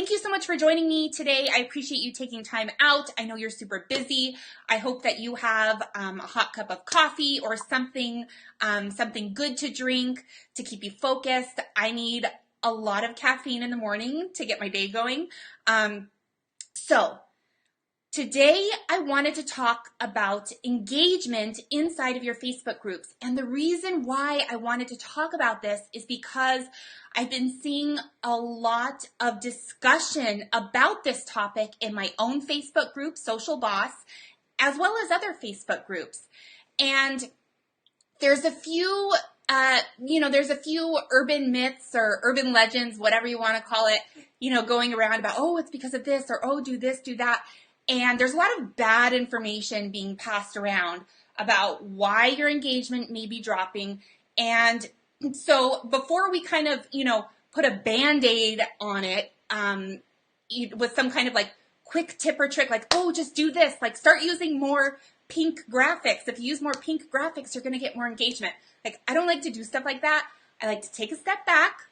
Thank you so much for joining me today. I appreciate you taking time out. I know you're super busy. I hope that you have a hot cup of coffee or something good to drink to keep you focused. I need a lot of caffeine in the morning to get my day going. Today, I wanted to talk about engagement inside of your Facebook groups. And the reason why I wanted to talk about this is because I've been seeing a lot of discussion about this topic in my own Facebook group, Social Boss, as well as other Facebook groups. And there's a few urban myths or urban legends, whatever you want to call it, going around about, oh, it's because of this, or oh, do this, do that. And there's a lot of bad information being passed around about why your engagement may be dropping. And so before we kind of, put a Band-Aid on it with some kind of like quick tip or trick, like, oh, just do this, like start using more pink graphics. If you use more pink graphics, you're going to get more engagement. Like, I don't like to do stuff like that. I like to take a step back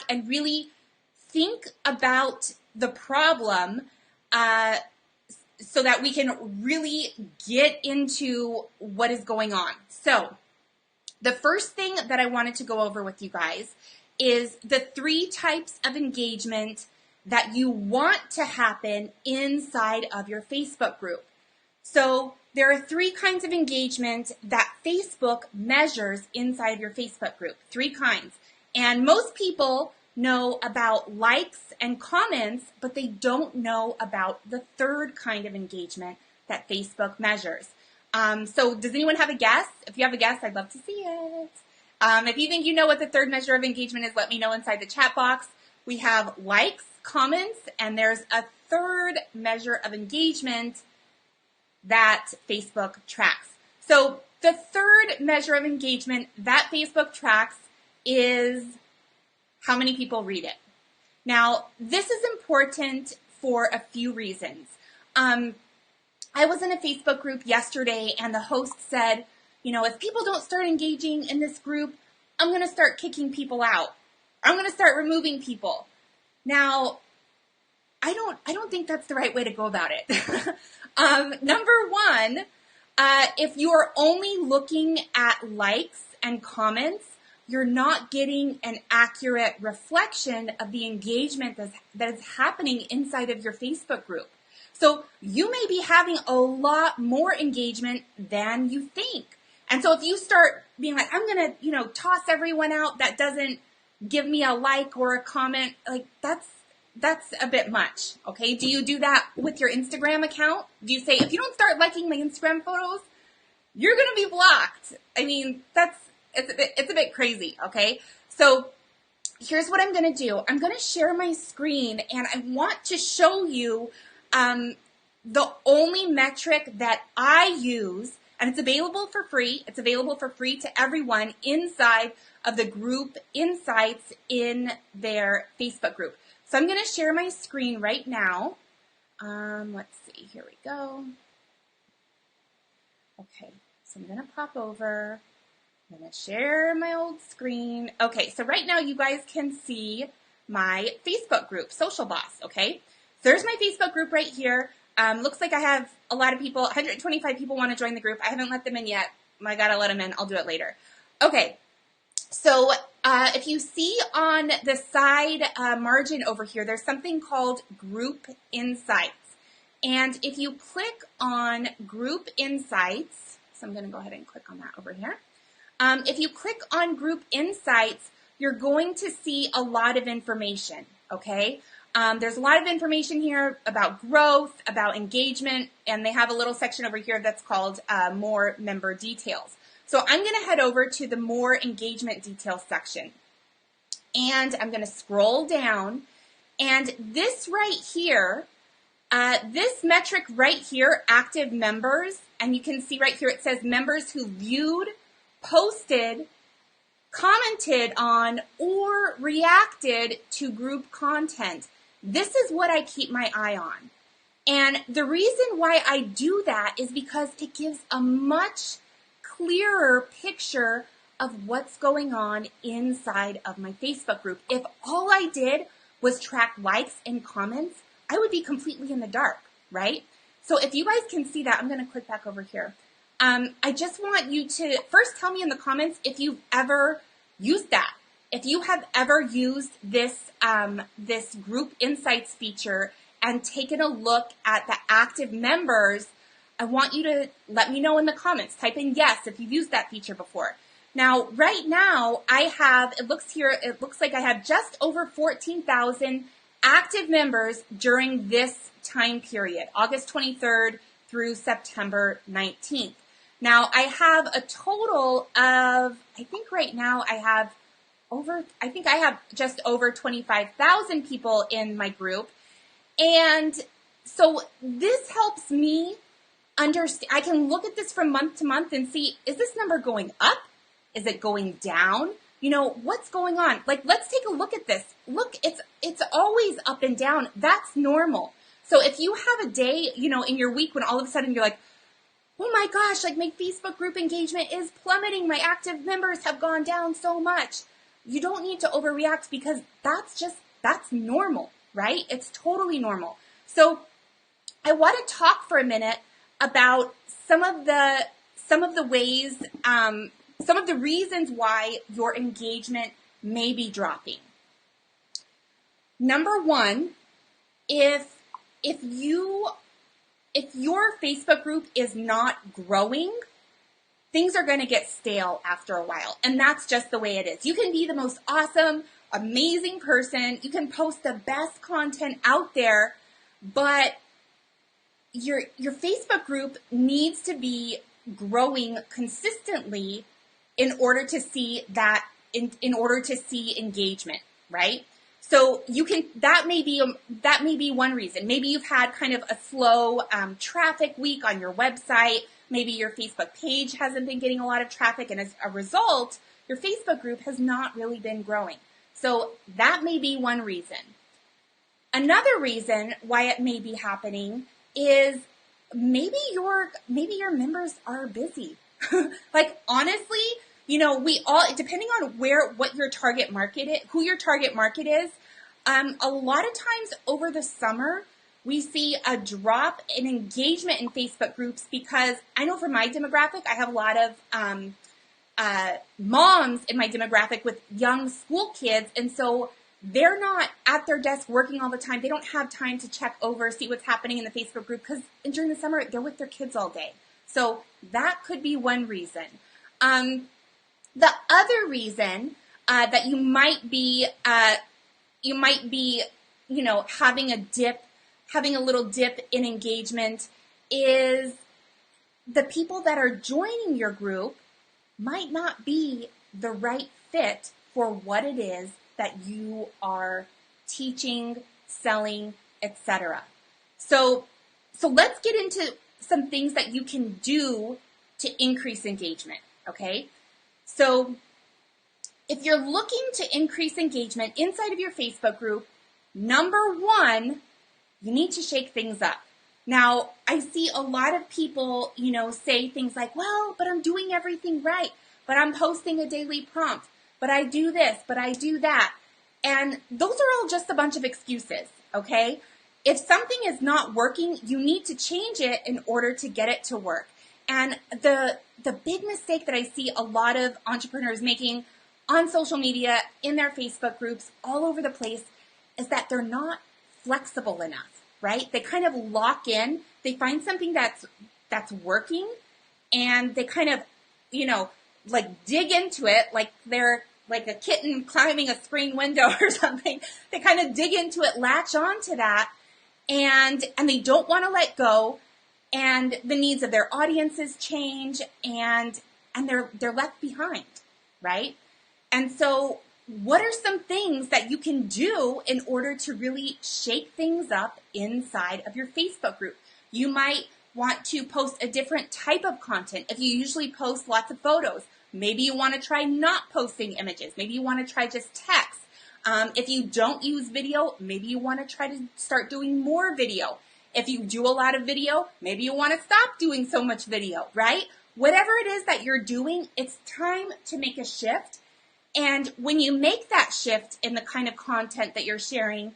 and really think about the problem so that we can really get into what is going on. So the first thing that I wanted to go over with you guys is the 3 types of engagement that you want to happen inside of your Facebook group. So there are 3 kinds of engagement that Facebook measures inside of your Facebook group. 3 kinds. And most people know about likes and comments, but they don't know about the 3rd kind of engagement that Facebook measures. So does anyone have a guess? If you have a guess, I'd love to see it. If you think you know what the 3rd measure of engagement is, let me know inside the chat box. We have likes, comments, and there's a 3rd measure of engagement that Facebook tracks. So the 3rd measure of engagement that Facebook tracks is how many people read it. Now, this is important for a few reasons. I was in a Facebook group yesterday, and the host said, if people don't start engaging in this group, I'm going to start kicking people out. I'm going to start removing people. Now, I don't think that's the right way to go about it. Number one, if you are only looking at likes and comments, you're not getting an accurate reflection of the engagement that is happening inside of your Facebook group. So you may be having a lot more engagement than you think. And so if you start being like, I'm going to, toss everyone out that doesn't give me a like or a comment, like that's a bit much, okay? Do you do that with your Instagram account? Do you say, if you don't start liking my Instagram photos, you're going to be blocked? I mean, it's a bit crazy, okay? So here's what I'm going to do. I'm going to share my screen, and I want to show you the only metric that I use, and it's available for free. It's available for free to everyone inside of the group insights in their Facebook group. So I'm going to share my screen right now. Let's see. Here we go. Okay, so I'm going to pop over. I'm going to share my old screen. Okay, so right now you guys can see my Facebook group, Social Boss, okay? So there's my Facebook group right here. Looks like I have a lot of people, 125 people want to join the group. I haven't let them in yet. I got to let them in. I'll do it later. Okay, so if you see on the side margin over here, there's something called Group Insights. And if you click on Group Insights, so I'm going to go ahead and click on that over here. If you click on Group Insights, you're going to see a lot of information, okay? There's a lot of information here about growth, about engagement, and they have a little section over here that's called More Member Details. So I'm going to head over to the More Engagement Details section, and I'm going to scroll down, and this right here, this metric right here, active members, and you can see right here it says members who viewed, posted, commented on, or reacted to group content. This is what I keep my eye on. And the reason why I do that is because it gives a much clearer picture of what's going on inside of my Facebook group. If all I did was track likes and comments, I would be completely in the dark, right? So if you guys can see that, I'm going to click back over here. I just want you to first tell me in the comments if you've ever used that. If you have ever used this, this group insights feature and taken a look at the active members, I want you to let me know in the comments. Type in yes if you've used that feature before. Now, right now, I have, it looks like I have just over 14,000 active members during this time period, August 23rd through September 19th. Now, I have a total of, I think right now I have just over 25,000 people in my group. And so this helps me understand, I can look at this from month to month and see, is this number going up? Is it going down? You know, what's going on? Like, let's take a look at this. Look, it's always up and down. That's normal. So if you have a day, you know, in your week when all of a sudden you're like, oh my gosh, like my Facebook group engagement is plummeting. My active members have gone down so much. You don't need to overreact because that's normal, right? It's totally normal. So I want to talk for a minute about some of the ways, some of the reasons why your engagement may be dropping. Number one, if your Facebook group is not growing, things are going to get stale after a while. And that's just the way it is. You can be the most awesome, amazing person. You can post the best content out there, but your Facebook group needs to be growing consistently in order to see that, in order to see engagement, right? So that may be one reason. Maybe you've had kind of a slow traffic week on your website. Maybe your Facebook page hasn't been getting a lot of traffic, and as a result, your Facebook group has not really been growing. So that may be one reason. Another reason why it may be happening is maybe your members are busy. Like, honestly, you know, we all, depending on what your target market is, who your target market is, a lot of times over the summer, we see a drop in engagement in Facebook groups because I know for my demographic, I have a lot of moms in my demographic with young school kids, and so they're not at their desk working all the time. They don't have time to check over, see what's happening in the Facebook group because during the summer, they're with their kids all day. So that could be one reason. The other reason that you might be, you know, having a little dip in engagement is the people that are joining your group might not be the right fit for what it is that you are teaching, selling, etc. So let's get into some things that you can do to increase engagement, okay? So if you're looking to increase engagement inside of your Facebook group, number one, you need to shake things up. Now, I see a lot of people, you know, say things like, well, but I'm doing everything right, but I'm posting a daily prompt, but I do this, but I do that. And those are all just a bunch of excuses, okay? If something is not working, you need to change it in order to get it to work. And the big mistake that I see a lot of entrepreneurs making on social media, in their Facebook groups, all over the place, is that they're not flexible enough, right? They kind of lock in. They find something that's working, and they kind of, you know, like dig into it like they're like a kitten climbing a screen window or something. They kind of dig into it, latch on to that, and they don't want to let go. And the needs of their audiences change, and they're left behind, right? And so what are some things that you can do in order to really shake things up inside of your Facebook group? You might want to post a different type of content. If you usually post lots of photos, maybe you want to try not posting images. Maybe you want to try just text. If you don't use video, maybe you want to try to start doing more video. If you do a lot of video, maybe you want to stop doing so much video, right? Whatever it is that you're doing, it's time to make a shift. And when you make that shift in the kind of content that you're sharing,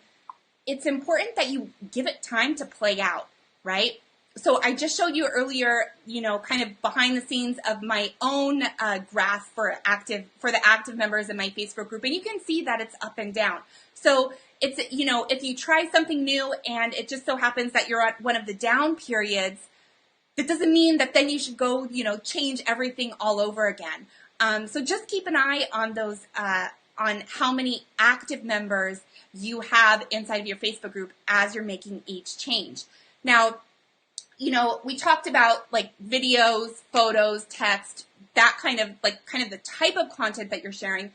it's important that you give it time to play out, right? So I just showed you earlier, kind of behind the scenes of my own graph for the active members in my Facebook group, and you can see that it's up and down. So it's, if you try something new and it just so happens that you're at one of the down periods, that doesn't mean that then you should go, change everything all over again. So just keep an eye on those, on how many active members you have inside of your Facebook group as you're making each change. Now, we talked about like videos, photos, text, that kind of the type of content that you're sharing.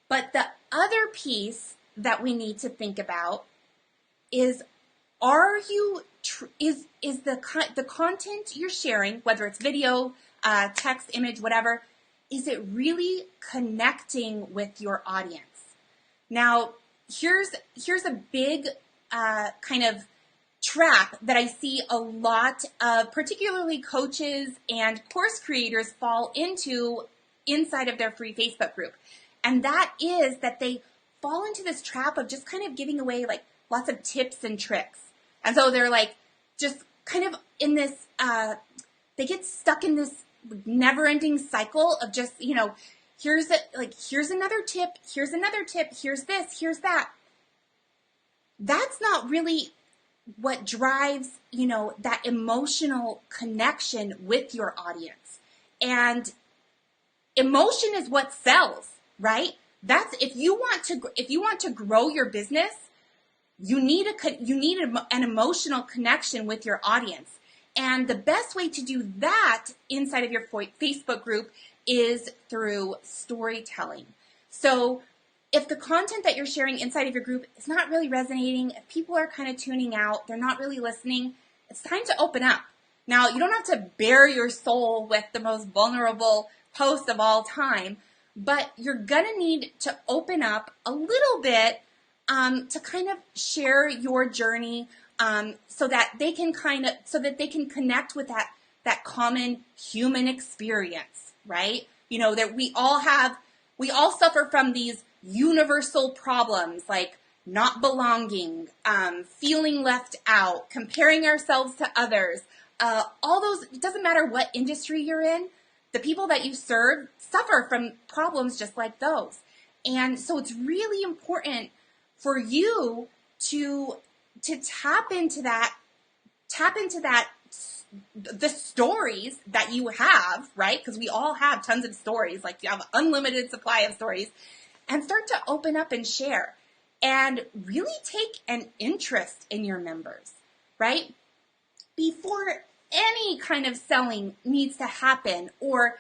But the other piece that we need to think about is, is the content you're sharing, whether it's video, text, image, whatever, is it really connecting with your audience? Now, here's a big kind of trap that I see a lot of particularly coaches and course creators fall into inside of their free Facebook group. And that is that they fall into this trap of just kind of giving away like lots of tips and tricks. And so they're like just kind of in this, they get stuck in this never-ending cycle of just, here's another tip, here's this, here's that. That's not really what drives, that emotional connection with your audience. And emotion is what sells, right? That's if you want to grow your business, you need an emotional connection with your audience. And the best way to do that inside of your Facebook group is through storytelling. So if the content that you're sharing inside of your group is not really resonating, if people are kind of tuning out, they're not really listening, it's time to open up. Now, you don't have to bare your soul with the most vulnerable post of all time, but you're going to need to open up a little bit to kind of share your journey so that they can connect with that common human experience, right? That we all suffer from these universal problems like not belonging, feeling left out, comparing ourselves to others, all those. It doesn't matter what industry you're in, the people that you serve suffer from problems just like those. And so it's really important for you to tap into that, the stories that you have, right? Because we all have tons of stories, like you have an unlimited supply of stories, and start to open up and share and really take an interest in your members, right? Before any kind of selling needs to happen or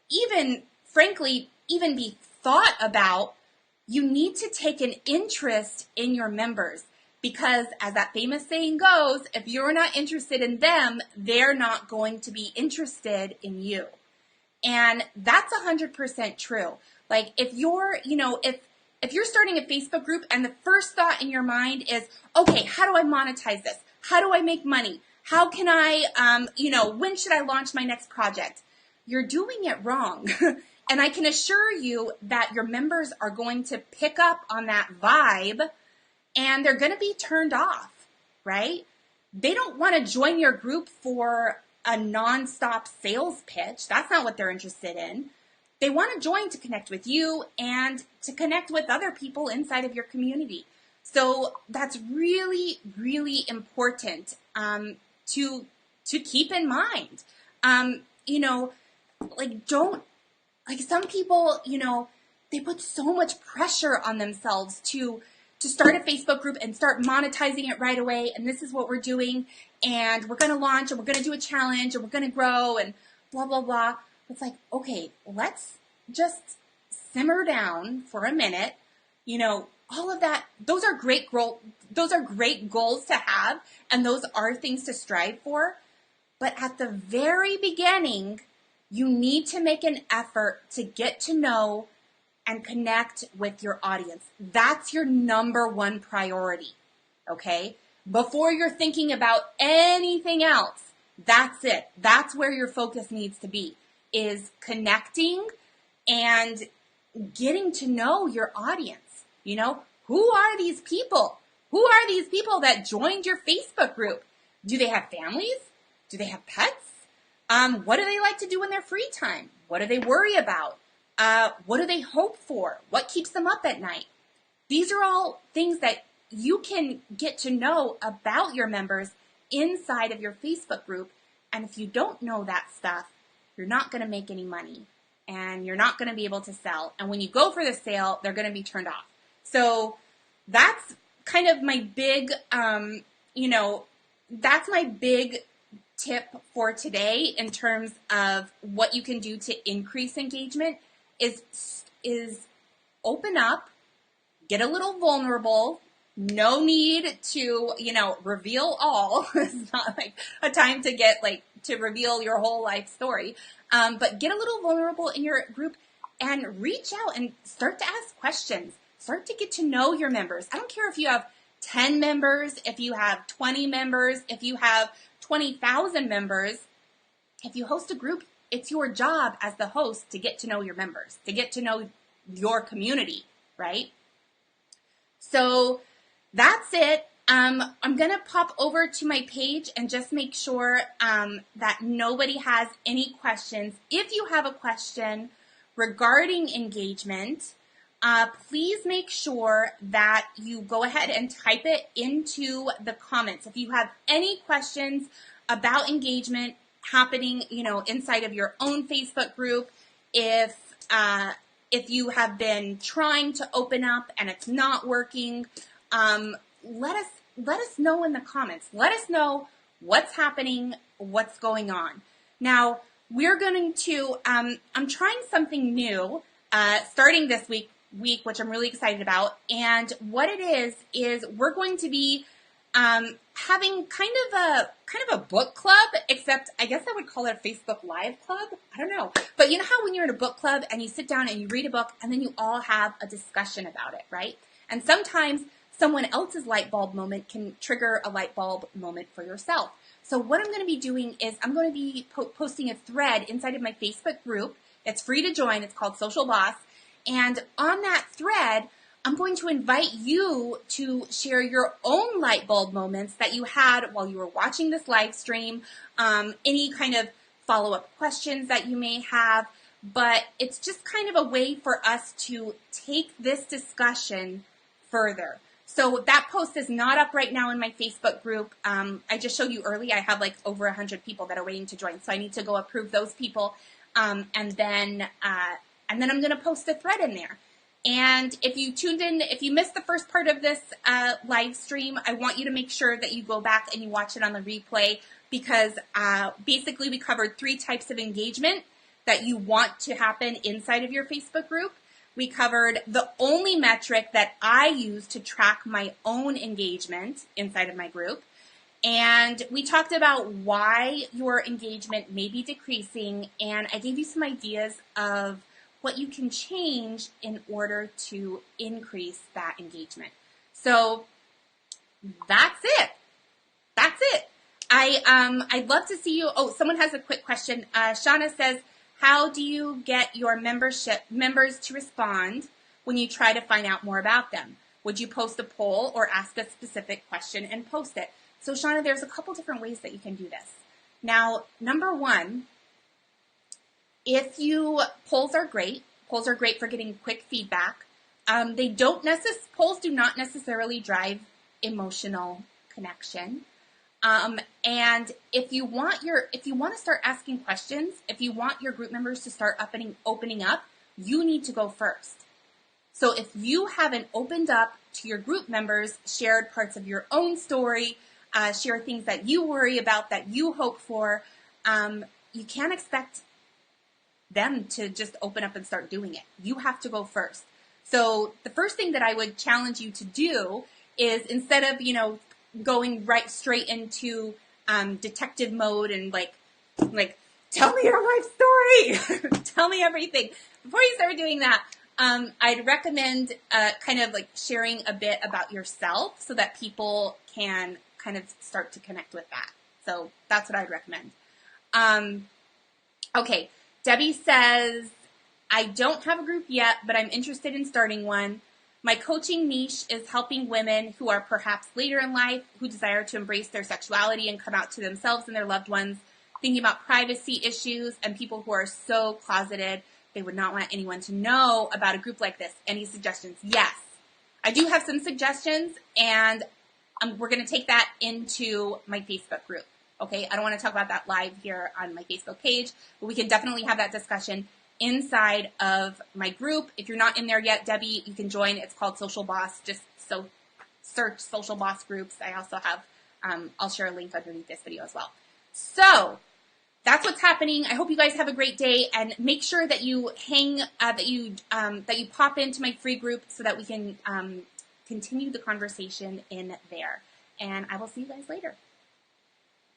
even, frankly, even be thought about, you need to take an interest in your members because, as that famous saying goes, if you're not interested in them, they're not going to be interested in you. And that's 100% true. Like if you're, if you're starting a Facebook group and the first thought in your mind is, okay, how do I monetize this? How do I make money? How can I, when should I launch my next project? You're doing it wrong. And I can assure you that your members are going to pick up on that vibe and they're going to be turned off, right? They don't want to join your group for a nonstop sales pitch. That's not what they're interested in. They want to join to connect with you and to connect with other people inside of your community. So that's really, really important to keep in mind. Some people, they put so much pressure on themselves to start a Facebook group and start monetizing it right away. And this is what we're doing. And we're going to launch and we're going to do a challenge and we're going to grow and blah, blah, blah. It's like, okay, let's just simmer down for a minute. All of that, those are great goals to have. And those are things to strive for. But at the very beginning, you need to make an effort to get to know and connect with your audience. That's your number one priority, okay? Before you're thinking about anything else, that's it. That's where your focus needs to be, is connecting and getting to know your audience. You know, who are these people? Who are these people that joined your Facebook group? Do they have families? Do they have pets? What do they like to do in their free time? What do they worry about? What do they hope for? What keeps them up at night? These are all things that you can get to know about your members inside of your Facebook group. And if you don't know that stuff, you're not going to make any money and you're not going to be able to sell. And when you go for the sale, they're going to be turned off. So that's kind of my big, that's my big tip for today in terms of what you can do to increase engagement is open up, get a little vulnerable. No need to, reveal all. It's not like a time to to reveal your whole life story. But get a little vulnerable in your group and reach out and start to ask questions. Start to get to know your members. I don't care if you have 10 members, if you have 20 members, if you have 20,000 members. If you host a group, it's your job as the host to get to know your members, to get to know your community, right? So that's it. I'm going to pop over to my page and just make sure that nobody has any questions. If you have a question regarding engagement, please make sure that you go ahead and type it into the comments. If you have any questions about engagement happening, inside of your own Facebook group, if you have been trying to open up and it's not working, let us know in the comments. Let us know what's happening, what's going on. Now, we're going to, I'm trying something new starting this week, which I'm really excited about. And what it is we're going to be having kind of a book club, except I guess I would call it a Facebook Live club. I don't know. But you know how when you're in a book club and you sit down and you read a book and then you all have a discussion about it, right? And sometimes someone else's light bulb moment can trigger a light bulb moment for yourself. So what I'm going to be doing is I'm going to be posting a thread inside of my Facebook group. It's free to join. It's called Social Boss. And on that thread, I'm going to invite you to share your own light bulb moments that you had while you were watching this live stream, any kind of follow-up questions that you may have. But it's just kind of a way for us to take this discussion further. So that post is not up right now in my Facebook group. I just showed you early. I have over 100 people that are waiting to join. So I need to go approve those people. And then I'm going to post a thread in there. And if you tuned in, if you missed the first part of this live stream, I want you to make sure that you go back and you watch it on the replay, because basically we covered 3 types of engagement that you want to happen inside of your Facebook group. We covered the only metric that I use to track my own engagement inside of my group. And we talked about why your engagement may be decreasing, and I gave you some ideas of what you can change in order to increase that engagement. So that's it. That's it. I'd love to see you. Oh, someone has a quick question. Shauna says, how do you get your members to respond when you try to find out more about them? Would you post a poll or ask a specific question and post it? So Shauna, there's a couple different ways that you can do this. Now, number one, polls are great. Polls are great for getting quick feedback. Polls do not necessarily drive emotional connection. And if you want to start asking questions, if you want your group members to start opening up, you need to go first. So if you haven't opened up to your group members, shared parts of your own story, share things that you worry about, that you hope for, you can't expect them to just open up and start doing it. You have to go first. So the first thing that I would challenge you to do is, instead of, going right straight into detective mode and like tell me your life story, tell me everything. Before you start doing that, I'd recommend kind of sharing a bit about yourself so that people can kind of start to connect with that. So that's what I'd recommend. Okay, Debbie says, I don't have a group yet, but I'm interested in starting one. My coaching niche is helping women who are perhaps later in life, who desire to embrace their sexuality and come out to themselves and their loved ones, thinking about privacy issues, and people who are so closeted they would not want anyone to know about a group like this. Any suggestions? Yes. I do have some suggestions, and we're going to take that into my Facebook group. Okay, I don't want to talk about that live here on my Facebook page, but we can definitely have that discussion inside of my group. If you're not in there yet, Debbie, you can join. It's called Social Boss. Just search Social Boss groups. I also have, I'll share a link underneath this video as well. So that's what's happening. I hope you guys have a great day, and make sure that you that you pop into my free group so that we can continue the conversation in there. And I will see you guys later.